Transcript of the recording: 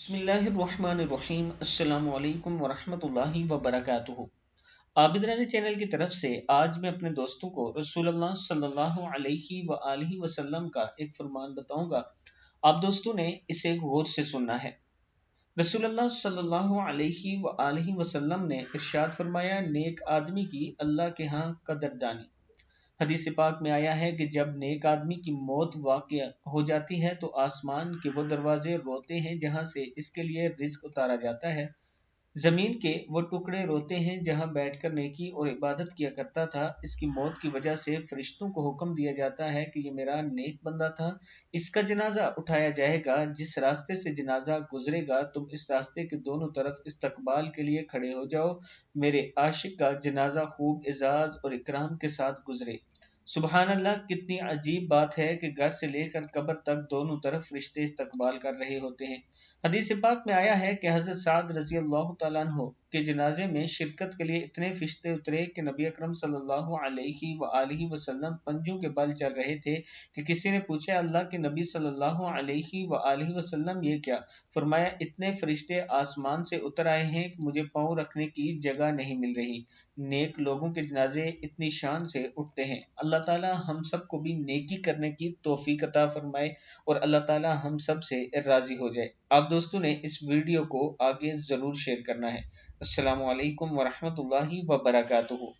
बिस्मिल्लाहिर्रहमानिर्रहीम। अस्सलामु अलैकुम वरहमतुल्लाहि वबरकातुहू। आबिदरानी चैनल की तरफ से आज मैं अपने दोस्तों को रसूलुल्लाह सल्लल्लाहु अलैहि व आलिहि वसल्लम का एक फरमान बताऊंगा। आप दोस्तों ने इसे गौर से सुनना है। रसूलुल्लाह सल्लल्लाहु अलैहि व आलिहि वसल्लम ने इरशाद फरमाया, नेक आदमी की अल्लाह के यहाँ कदरदानी। हदीस पाक में आया है कि जब नेक आदमी की मौत वाक़या हो जाती है तो आसमान के वो दरवाजे रोते हैं जहां से इसके लिए रिज्क उतारा जाता है। जमीन के वो टुकड़े रोते हैं जहां बैठकर नेकी और इबादत किया करता था। इसकी मौत की वजह से फरिश्तों को हुक्म दिया जाता है कि ये मेरा नेक बंदा था, इसका जनाजा उठाया जाएगा। जिस रास्ते से जनाजा गुजरेगा तुम इस रास्ते के दोनों तरफ इस्तकबाल के लिए खड़े हो जाओ। मेरे आशिक का जनाजा खूब इजाज और इकराम के साथ गुजरे। सुबहान अल्लाह, कितनी अजीब बात है कि घर से लेकर कब्र तक दोनों तरफ फरिश्ते इस्तकबाल कर रहे होते हैं। हदीस पाक में आया है कि हज़रत साद रज़ी अल्लाह तआला अन्हु के जनाजे में शिरकत के लिए इतने फरिश्ते उतरे कि नबी अकरम सल्लल्लाहु अलैहि व आलिहि वसल्लम पंजों के बल चल रहे थे कि किसी ने पूछा, अल्लाह के नबी सल्लल्लाहु अलैहि व आलिहि वसल्लम ये क्या? फरमाया, इतने फरिश्ते आसमान से उतर आए हैं कि मुझे पाँव रखने की जगह नहीं मिल रही। नेक लोगों के जनाजे इतनी शान से उठते हैं। अल्लाह ताला हम सबको भी नेकी करने की तौफीक अता फरमाए और अल्लाह ताला हम सब से राजी हो जाए। आप दोस्तों ने इस वीडियो को आगे ज़रूर शेयर करना है। अस्सलामु अलैकुम वरहमतुल्लाहि वबरकातुहू।